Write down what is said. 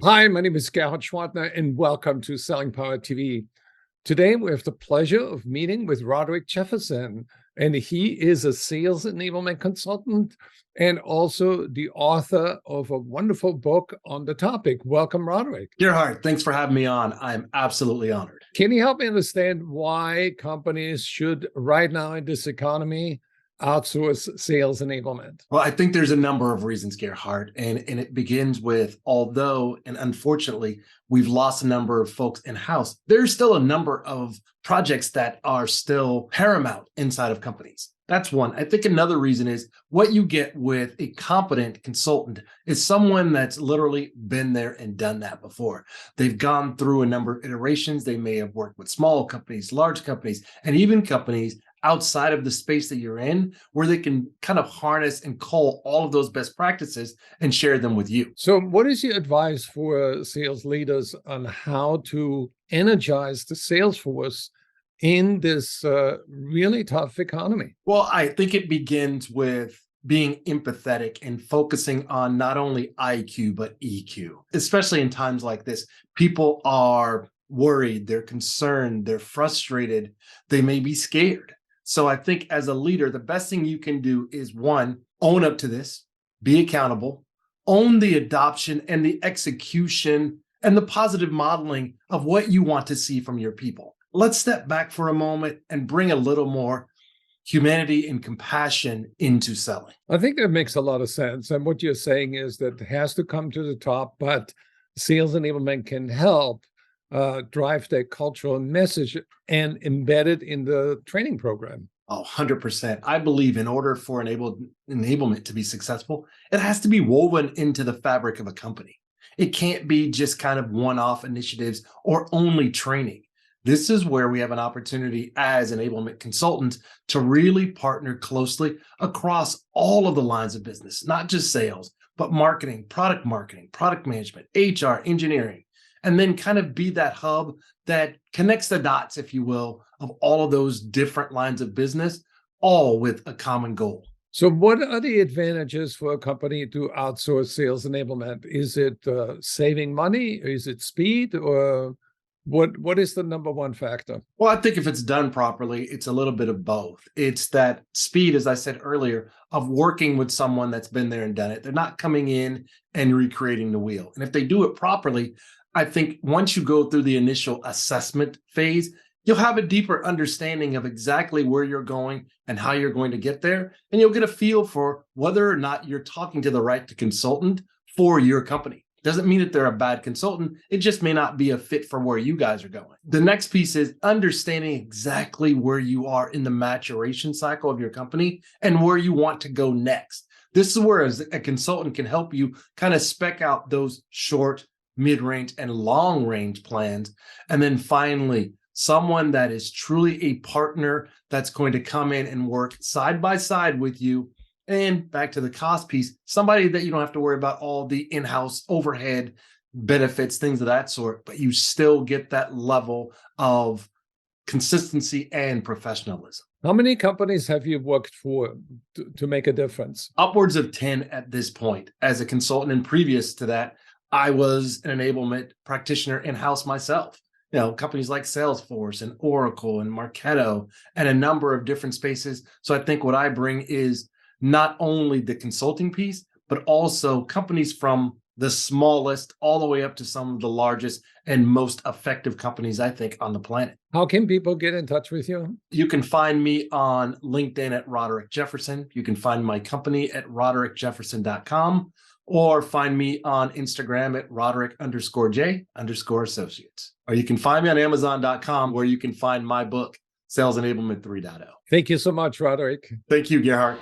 Hi, my name is Gerhard Schwartner, and welcome to Selling Power TV. Today, we have the pleasure of meeting with Roderick Jefferson, and he is a sales enablement consultant and also the author of a wonderful book on the topic. Welcome, Roderick. Gerhard, thanks for having me on. I'm absolutely honored. Can you help me understand why companies should, right now in this economy, outsource sales enablement? Well, I think there's a number of reasons, Gerhard, and it begins with, although, and unfortunately, we've lost a number of folks in-house, there's still a number of projects that are still paramount inside of companies. That's one. I think another reason is what you get with a competent consultant is someone that's literally been there and done that before. They've gone through a number of iterations. They may have worked with small companies, large companies, and even companies outside of the space that you're in, where they can kind of harness and cull all of those best practices and share them with you. So what is your advice for sales leaders on how to energize the sales force in this really tough economy? Well, I think it begins with being empathetic and focusing on not only IQ, but EQ, especially in times like this. People are worried, they're concerned, they're frustrated, they may be scared. So I think as a leader, the best thing you can do is, one, own up to this, be accountable, own the adoption and the execution and the positive modeling of what you want to see from your people. Let's step back for a moment and bring a little more humanity and compassion into selling. I think that makes a lot of sense. And what you're saying is that it has to come to the top, but sales enablement can help drive that cultural message and embed it in the training program. Oh, 100%. I believe in order for enablement to be successful, it has to be woven into the fabric of a company. It can't be just kind of one-off initiatives or only training. This is where we have an opportunity as enablement consultants to really partner closely across all of the lines of business, not just sales, but marketing, product management, HR, engineering, and then kind of be that hub that connects the dots, if you will, of all of those different lines of business, all with a common goal. So what are the advantages for a company to outsource sales enablement? Is it saving money? Is it speed? Or what is the number one factor? Well, I think if it's done properly, it's a little bit of both. It's that speed, as I said earlier, of working with someone that's been there and done it. They're not coming in and recreating the wheel. And if they do it properly, I think once you go through the initial assessment phase, you'll have a deeper understanding of exactly where you're going and how you're going to get there. And you'll get a feel for whether or not you're talking to the right consultant for your company. Doesn't mean that they're a bad consultant. It just may not be a fit for where you guys are going. The next piece is understanding exactly where you are in the maturation cycle of your company and where you want to go next. This is where a consultant can help you kind of spec out those short, mid-range, and long-range plans. And then finally, someone that is truly a partner that's going to come in and work side by side with you. And back to the cost piece, somebody that you don't have to worry about all the in-house overhead benefits, things of that sort, but you still get that level of consistency and professionalism. How many companies have you worked for to make a difference? Upwards of 10 at this point. As a consultant, and previous to that, I was an enablement practitioner in-house myself. Companies like Salesforce and Oracle and Marketo and a number of different spaces. So I think what I bring is not only the consulting piece, but also companies from the smallest all the way up to some of the largest and most effective companies, I think, on the planet. How can people get in touch with you? You can find me on LinkedIn at Roderick Jefferson. You can find my company at roderickjefferson.com. Or find me on Instagram at Roderick_J_associates. Or you can find me on Amazon.com, where you can find my book, Sales Enablement 3.0. Thank you so much, Roderick. Thank you, Gerhard.